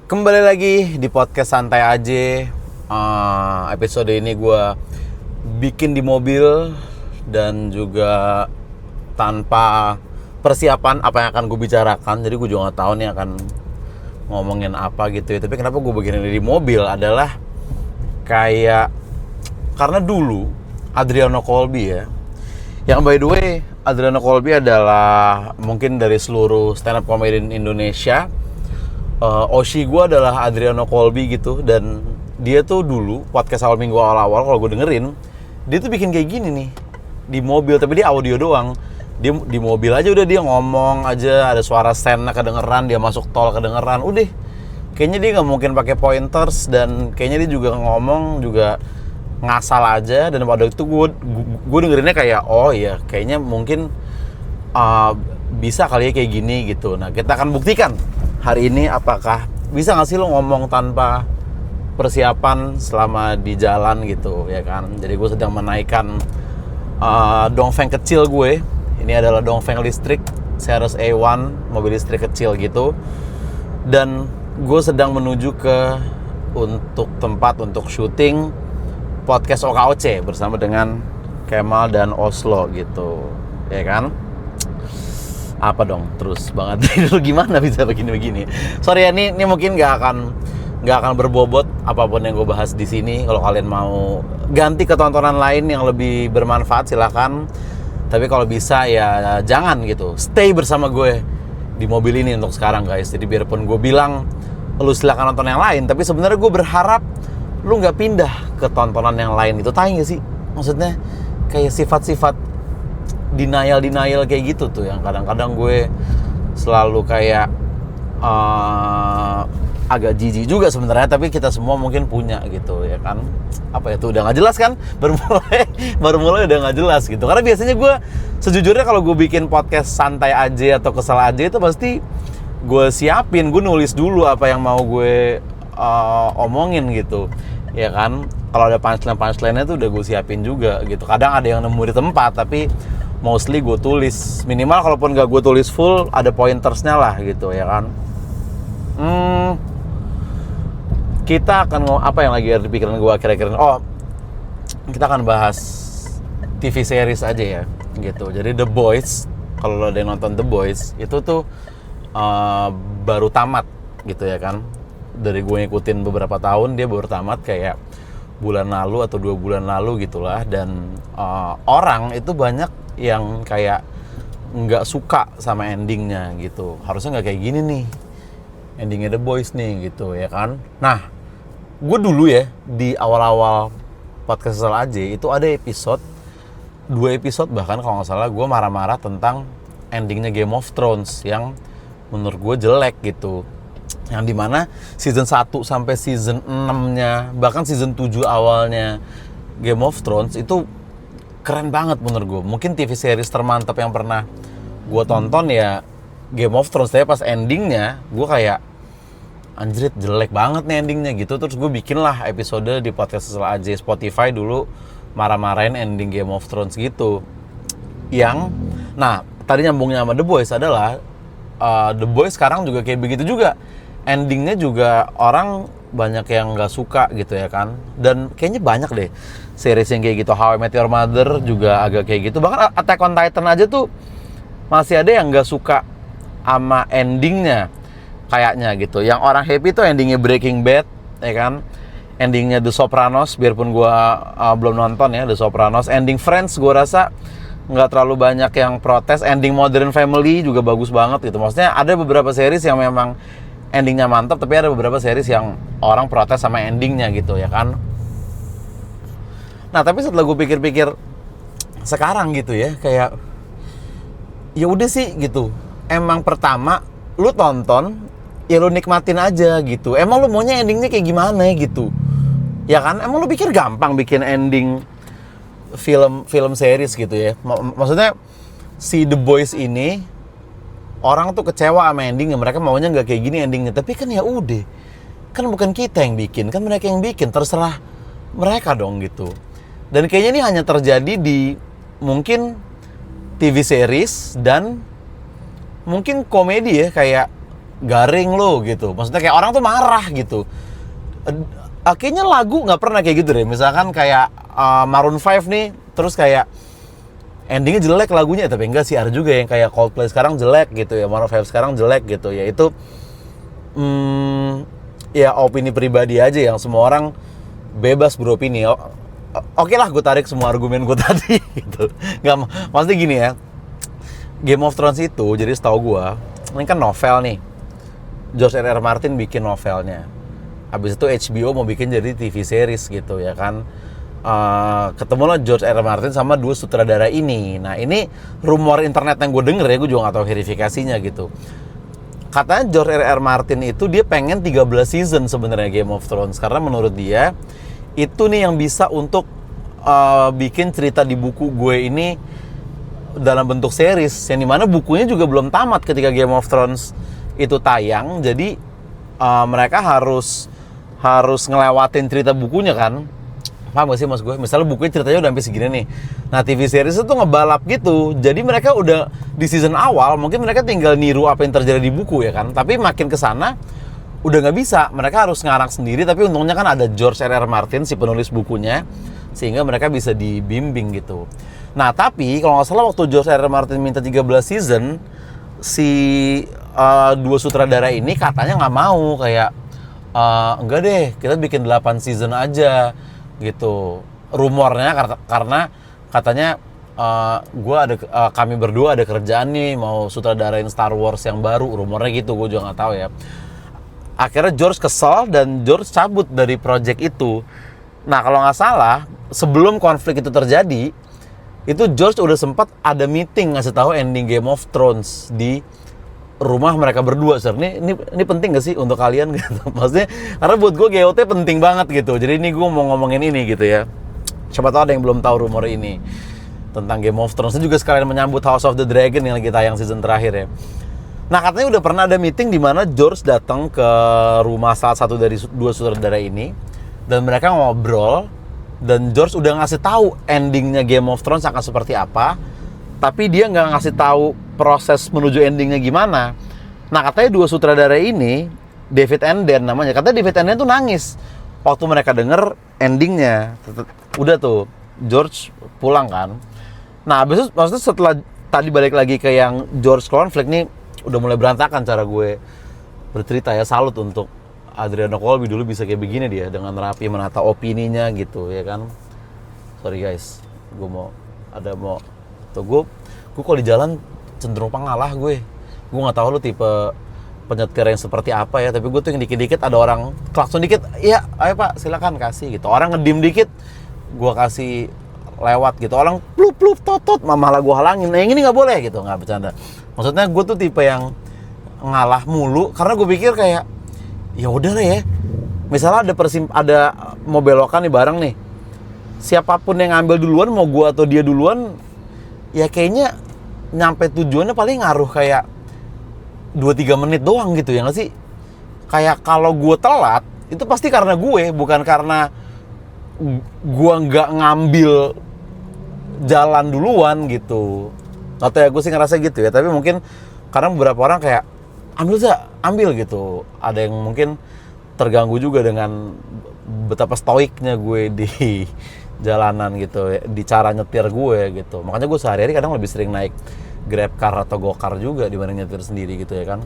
Kembali lagi di podcast Santai Aja. Episode ini gue bikin di mobil dan juga tanpa persiapan apa yang akan gue bicarakan. Jadi gue juga nggak tahu nih akan ngomongin apa gitu ya. Tapi kenapa gue bikin ini di mobil adalah kayak karena dulu Adriano Colby ya. Yang by the way, Adriano Colby adalah mungkin dari seluruh stand up comedian Indonesia. Oshi gue adalah Adriano Colby gitu. Dan dia tuh dulu podcast awal minggu awal-awal kalau gue dengerin, dia tuh bikin kayak gini nih di mobil, tapi dia audio doang. Dia di mobil aja udah dia ngomong aja, ada suara sennya kedengeran, dia masuk tol kedengeran, udah. Kayaknya dia nggak mungkin pakai pointers dan kayaknya dia juga ngomong juga ngasal aja. Dan pada itu gue dengerinnya kayak oh iya kayaknya mungkin bisa kali ya kayak gini gitu. Nah kita akan buktikan hari ini apakah bisa nggak sih lo ngomong tanpa persiapan selama di jalan gitu ya kan. Jadi gue sedang menaikkan dongfeng kecil gue. Ini adalah dongfeng listrik Ceres A1, mobil listrik kecil gitu. Dan gue sedang menuju ke tempat untuk syuting podcast OKOC bersama dengan Kemal dan Oslo gitu ya kan. Apa dong terus banget dulu gimana bisa begini-begini. Sorry ya, ini mungkin nggak akan berbobot apapun yang gue bahas di sini. Kalau kalian mau ganti ke tontonan lain yang lebih bermanfaat silakan. Tapi kalau bisa ya jangan gitu. Stay bersama gue di mobil ini untuk sekarang guys. Jadi biarpun gue bilang lu silakan nonton yang lain, tapi sebenarnya gue berharap lu nggak pindah ke tontonan yang lain. Itu tahu nggak sih? Maksudnya kayak sifat-sifat denial kayak gitu tuh yang kadang-kadang gue selalu kayak agak jijik juga sebenarnya, tapi kita semua mungkin punya gitu ya kan. Apa ya tuh udah nggak jelas kan, baru mulai udah nggak jelas gitu. Karena biasanya gue sejujurnya kalau gue bikin podcast santai aja atau kesel aja itu pasti gue siapin, gue nulis dulu apa yang mau gue omongin gitu ya kan. Kalau ada punchline-nya tuh udah gue siapin juga gitu. Kadang ada yang nemu di tempat, tapi mostly gue tulis. Minimal kalaupun gak gue tulis full, ada pointersnya lah gitu ya kan. Kita akan apa yang lagi ada di pikiran gue akhir-akhir ini? Oh, kita akan bahas TV series aja ya gitu. Jadi The Boys, kalau lo ada yang nonton The Boys, itu tuh baru tamat gitu ya kan. Dari gue ngikutin beberapa tahun, dia baru tamat kayak bulan lalu atau 2 bulan lalu gitulah. Dan orang itu banyak yang kayak nggak suka sama endingnya gitu. Harusnya nggak kayak gini nih endingnya The Boys nih gitu ya kan. Nah gue dulu ya di awal-awal podcast Kesel aja itu ada episode 2 episode bahkan kalau nggak salah gue marah-marah tentang endingnya Game of Thrones yang menurut gue jelek gitu. Yang dimana season 1 sampai season 6-nya, bahkan season 7 awalnya Game of Thrones itu keren banget menurut gue. Mungkin TV series termantap yang pernah gue tonton ya Game of Thrones. Tapi pas endingnya gue kayak anjrit jelek banget nih endingnya gitu. Terus gue bikin lah episode di podcast Kesel aja Spotify dulu, marah-marahin ending Game of Thrones gitu. Yang nah tadi nyambungnya sama The Boys adalah The Boys sekarang juga kayak begitu juga. Endingnya juga orang banyak yang nggak suka gitu ya kan. Dan kayaknya banyak deh series yang kayak gitu. How I Met Your Mother juga agak kayak gitu. Bahkan Attack on Titan aja tuh masih ada yang nggak suka sama endingnya kayaknya gitu. Yang orang happy tuh endingnya Breaking Bad ya kan. Endingnya The Sopranos, biarpun gue belum nonton ya The Sopranos. Ending Friends gue rasa nggak terlalu banyak yang protes. Ending Modern Family juga bagus banget gitu. Maksudnya ada beberapa series yang memang endingnya mantap, tapi ada beberapa series yang orang protes sama endingnya gitu ya kan. Nah tapi setelah gue pikir-pikir sekarang gitu ya, kayak ya udah sih gitu. Emang pertama lu tonton ya lu nikmatin aja gitu. Emang lu maunya endingnya kayak gimana gitu ya kan. Emang lu pikir gampang bikin ending film series gitu ya. Maksudnya si The Boys ini orang tuh kecewa sama endingnya, mereka maunya nggak kayak gini endingnya. Tapi kan ya udah, kan bukan kita yang bikin, kan mereka yang bikin, terserah mereka dong gitu. Dan kayaknya ini hanya terjadi di mungkin TV series dan mungkin komedi ya, kayak garing lo gitu. Maksudnya kayak orang tuh marah gitu. Kayaknya lagu nggak pernah kayak gitu deh. Misalkan kayak Maroon 5 nih, terus kayak endingnya jelek lagunya, tapi enggak sih, ada juga yang kayak Coldplay sekarang jelek gitu ya, Maroon 5 sekarang jelek gitu ya. Itu ya opini pribadi aja yang semua orang bebas beropini. Oke lah, gue tarik semua argumen gue tadi gitu. Nggak, maksudnya gini ya, Game of Thrones itu, jadi setahu gue, ini kan novel nih. George R.R. Martin bikin novelnya. Habis itu HBO mau bikin jadi TV series gitu ya kan. Ketemulah George R.R. Martin sama dua sutradara ini. Nah, ini rumor internet yang gue denger ya, gue juga gak tahu verifikasinya gitu. Katanya George R.R. Martin itu dia pengen 13 season sebenarnya Game of Thrones, karena menurut dia itu nih yang bisa untuk bikin cerita di buku gue ini dalam bentuk series, yang dimana bukunya juga belum tamat ketika Game of Thrones itu tayang. Jadi mereka harus ngelewatin cerita bukunya kan. Paham gak sih mas gue? Misalnya bukunya ceritanya udah sampai segini nih. Nah, TV series itu ngebalap gitu. Jadi mereka udah di season awal, mungkin mereka tinggal niru apa yang terjadi di buku ya kan. Tapi makin kesana udah nggak bisa. Mereka harus ngarang sendiri. Tapi untungnya kan ada George R.R. Martin, si penulis bukunya, sehingga mereka bisa dibimbing gitu. Nah, tapi kalau nggak salah waktu George R.R. Martin minta 13 season, si dua sutradara ini katanya nggak mau, kayak enggak deh, kita bikin 8 season aja gitu. Rumornya karena katanya kami berdua ada kerjaan nih, mau sutradarain Star Wars yang baru, rumornya gitu, gue juga nggak tahu ya. Akhirnya George kesel dan George cabut dari project itu. Nah, kalau nggak salah sebelum konflik itu terjadi, itu George udah sempat ada meeting ngasih tahu ending Game of Thrones di rumah mereka berdua. Ini penting gak sih untuk kalian gitu? Maksudnya karena buat gue GOT penting banget gitu. Jadi ini gue mau ngomongin ini gitu ya. Siapa tahu ada yang belum tahu rumor ini tentang Game of Thrones. Juga sekalian menyambut House of the Dragon yang lagi tayang season terakhir ya. Nah, katanya udah pernah ada meeting di mana George datang ke rumah salah satu dari dua sutradara ini dan mereka ngobrol, dan George udah ngasih tahu endingnya Game of Thrones akan seperti apa. Tapi dia nggak ngasih tahu proses menuju endingnya gimana. Nah, katanya dua sutradara ini, David and Dan namanya, katanya David and Dan tuh nangis waktu mereka denger endingnya. Udah tuh, George pulang kan. Nah, abis itu maksudnya setelah tadi balik lagi ke yang George konflik nih, udah mulai berantakan cara gue bercerita ya. Salut untuk Adriano Colby, dulu bisa kayak begini dia, dengan rapi menata opininya gitu ya kan. Sorry guys, gue kalau di jalan cenderung pengalah gue nggak tahu lu tipe penyetir yang seperti apa ya, tapi gue tuh yang dikit-dikit ada orang klakson dikit, iya ayo pak silakan kasih gitu, orang ngedim dikit gue kasih lewat gitu, orang plup totot malah gue halangin. Nah, yang ini nggak boleh gitu, nggak bercanda. Maksudnya gue tuh tipe yang ngalah mulu karena gue pikir kayak ya udah lah ya, misalnya ada mau belokan nih bareng nih, siapapun yang ngambil duluan, mau gue atau dia duluan, ya kayaknya nyampe tujuannya paling ngaruh kayak 2-3 menit doang gitu ya nggak sih? Kayak kalau gue telat itu pasti karena gue, bukan karena gue nggak ngambil jalan duluan gitu. Atau ya gue sih ngerasa gitu ya, tapi mungkin karena beberapa orang kayak ambil gitu. Ada yang mungkin terganggu juga dengan betapa stoiknya gue di jalanan gitu, di cara nyetir gue gitu. Makanya gue sehari-hari kadang lebih sering naik Grab car atau Gokar juga dibanding nyetir sendiri gitu ya kan.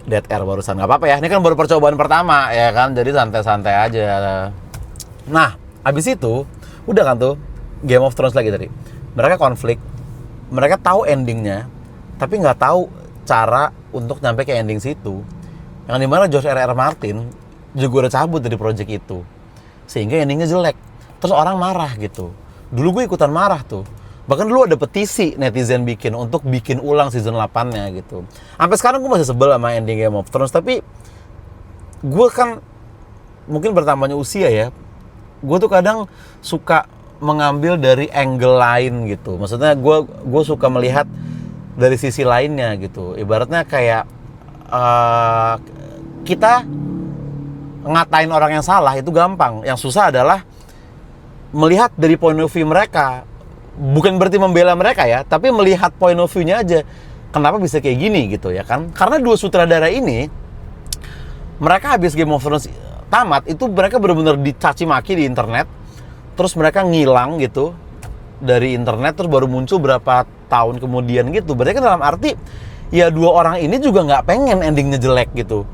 Dead air barusan, nggak apa-apa ya, ini kan baru percobaan pertama ya kan, jadi santai-santai aja. Nah, abis itu udah kan tuh Game of Thrones lagi tadi, mereka konflik, mereka tahu endingnya tapi nggak tahu cara untuk nyampe ke ending situ, yang dimana George R.R. Martin juga udah cabut dari project itu, sehingga endingnya jelek. Terus orang marah gitu. Dulu gue ikutan marah tuh. Bahkan dulu ada petisi netizen bikin untuk bikin ulang season 8-nya gitu. Sampai sekarang gue masih sebel sama ending Game of Thrones, tapi gue kan mungkin bertambahnya usia ya, gue tuh kadang suka mengambil dari angle lain gitu. Maksudnya gue suka melihat dari sisi lainnya gitu. Ibaratnya kayak kita ngatain orang yang salah itu gampang. Yang susah adalah melihat dari point of view mereka. bukan berarti membela mereka ya, tapi melihat point of view-nya aja. Kenapa bisa kayak gini gitu ya kan? Karena dua sutradara ini, mereka habis Game of Thrones tamat, itu mereka benar-benar dicaci maki di internet. Terus mereka ngilang gitu dari internet, terus baru muncul berapa tahun kemudian gitu. Berarti kan dalam arti, ya dua orang ini juga nggak pengen endingnya jelek gitu.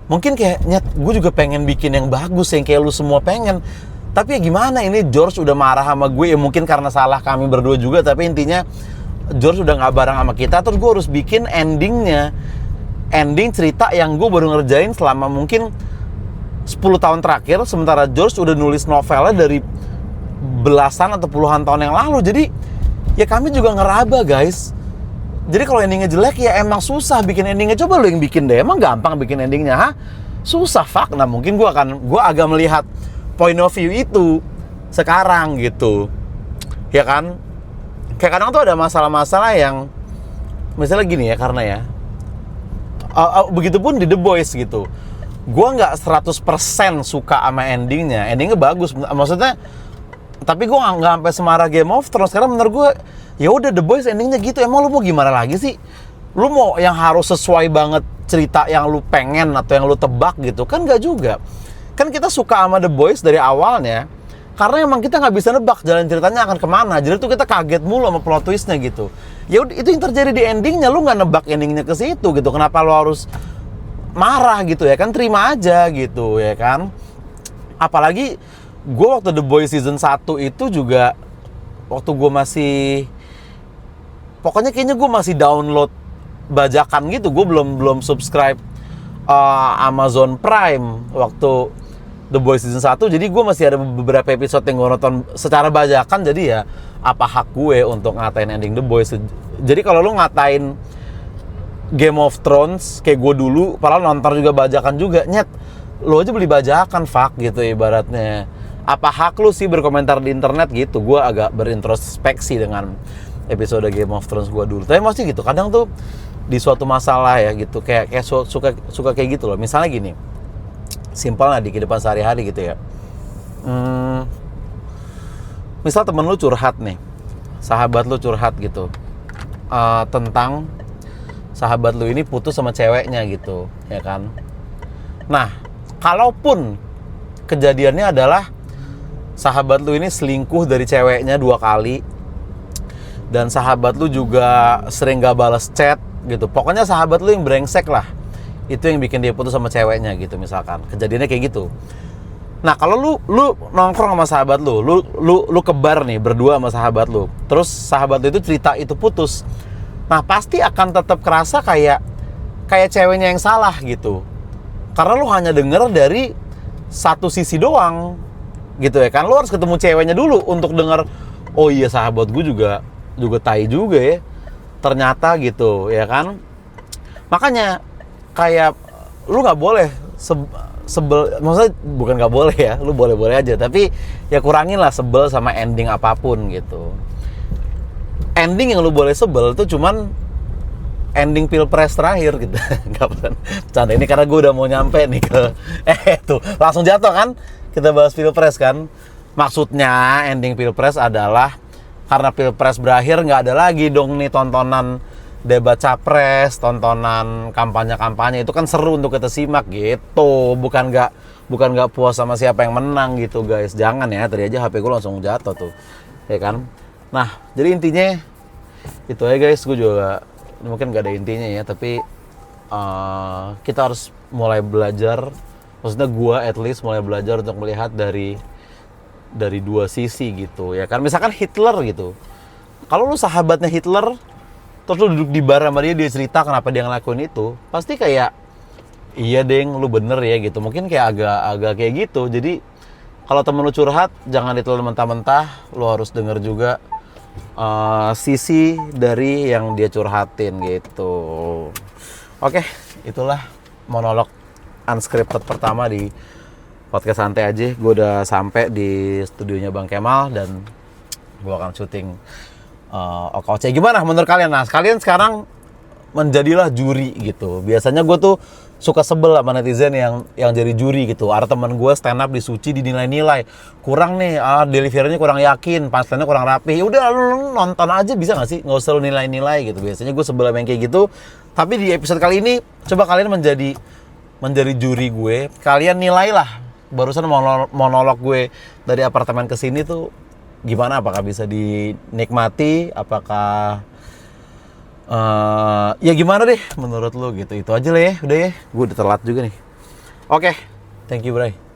Mungkin kayak, nyet, gue juga pengen bikin yang bagus, yang kayak lu semua pengen. Tapi ya gimana, ini George udah marah sama gue, ya mungkin karena salah kami berdua juga, tapi intinya George udah gak bareng sama kita, terus gue harus bikin endingnya, ending cerita yang gue baru ngerjain selama mungkin 10 tahun terakhir, sementara George udah nulis novelnya dari belasan atau puluhan tahun yang lalu. Jadi ya kami juga ngeraba guys. Jadi kalau endingnya jelek ya emang susah bikin endingnya. Coba lu yang bikin deh, emang gampang bikin endingnya, ha? Susah, fuck. Nah mungkin gue agak melihat point of view itu sekarang gitu, ya kan? Kayak kadang tuh ada masalah-masalah yang misalnya gini ya, karena ya begitupun di The Boys gitu, gue nggak 100% suka sama endingnya bagus maksudnya, tapi gue nggak sampai semarah Game of Thrones karena menurut gue ya udah The Boys endingnya gitu. Emang lu mau gimana lagi sih? Lu mau yang harus sesuai banget cerita yang lu pengen atau yang lu tebak gitu kan? Nggak juga. Kan kita suka sama The Boys dari awalnya karena emang kita nggak bisa nebak jalan ceritanya akan kemana. Jadi tuh kita kaget mulu sama plot twistnya gitu. Ya udah, itu yang terjadi di endingnya. Lu nggak nebak endingnya ke situ gitu. Kenapa lu harus marah gitu ya kan? Terima aja gitu ya kan. Apalagi gue waktu The Boys season 1 itu juga, waktu gue masih, pokoknya kayaknya gue masih download bajakan gitu. Gue belum subscribe Amazon Prime waktu The Boys season 1, jadi gue masih ada beberapa episode yang gue nonton secara bajakan. Jadi ya apa hak gue untuk ngatain ending The Boys? Jadi kalau lu ngatain Game of Thrones kayak gue dulu, padahal nonton juga bajakan juga, nyet, lu aja beli bajakan, fuck gitu ibaratnya. Apa hak lu sih berkomentar di internet gitu? Gue agak berintrospeksi dengan episode Game of Thrones gue dulu. Tapi masih gitu, kadang tuh di suatu masalah ya gitu, kayak suka kayak gitu loh. Misalnya gini, simpel lah di kehidupan sehari-hari gitu ya. Misal temen lu curhat nih, sahabat lu curhat gitu, tentang sahabat lu ini putus sama ceweknya gitu, ya kan. Nah, kalaupun kejadiannya adalah sahabat lu ini selingkuh dari ceweknya 2 kali, dan sahabat lu juga sering gak balas chat gitu, pokoknya sahabat lu yang brengsek lah, itu yang bikin dia putus sama ceweknya gitu misalkan. Kejadiannya kayak gitu. Nah, kalau lu nongkrong sama sahabat lu kebar nih berdua sama sahabat lu. Terus sahabat lu itu cerita itu putus. Nah, pasti akan tetap kerasa kayak ceweknya yang salah gitu. Karena lu hanya denger dari satu sisi doang gitu ya kan. Lu harus ketemu ceweknya dulu untuk denger, oh iya sahabat gue juga tai juga ya. Ternyata gitu, ya kan? Makanya kayak lu nggak boleh sebel, maksudnya bukan nggak boleh ya, lu boleh aja, tapi ya kurangin lah sebel sama ending apapun gitu. Ending yang lu boleh sebel tuh cuman ending Pilpres terakhir gitu. Nggak bercanda ini karena gue udah mau nyampe nih ke tuh langsung jatuh kan, kita bahas Pilpres kan. Maksudnya ending Pilpres adalah karena Pilpres berakhir, nggak ada lagi dong nih tontonan debat capres, tontonan kampanye itu kan seru untuk kita simak gitu. Bukan nggak puas sama siapa yang menang gitu guys. Jangan ya, tadi aja HP gue langsung jatuh tuh, ya kan. Nah, jadi intinya itu aja guys. Gue juga mungkin nggak ada intinya ya, tapi kita harus mulai belajar. Maksudnya gue at least mulai belajar untuk melihat dari dua sisi gitu, ya kan. Misalkan Hitler gitu, kalau lu sahabatnya Hitler terus lu duduk di bar sama dia cerita kenapa dia ngelakuin itu, pasti kayak iya deng, lu bener ya gitu. Mungkin kayak agak kayak gitu. Jadi kalau temen lu curhat, jangan ditelan mentah-mentah. Lu harus denger juga sisi dari yang dia curhatin gitu. Oke, itulah monolog unscripted pertama di podcast santai aja. Gue udah sampai di studionya Bang Kemal dan gue akan syuting OKOC. Gimana menurut kalian? Nah, kalian sekarang menjadilah juri gitu. Biasanya gue tuh suka sebel sama netizen yang jadi juri gitu. Ada teman gue stand up di Suci dinilai-nilai, kurang nih, deliverynya kurang yakin, punchline-nya kurang rapi. Ya udah lu nonton aja bisa nggak sih, nggak usah lu nilai-nilai gitu. Biasanya gue sebel sama yang kayak gitu. Tapi di episode kali ini coba kalian menjadi juri gue. Kalian nilailah barusan monolog gue dari apartemen ke sini tuh gimana, apakah bisa dinikmati, apakah ya gimana deh menurut lu gitu. Itu aja lah ya, udah ya. Gue udah telat juga nih. Oke, thank you Bray.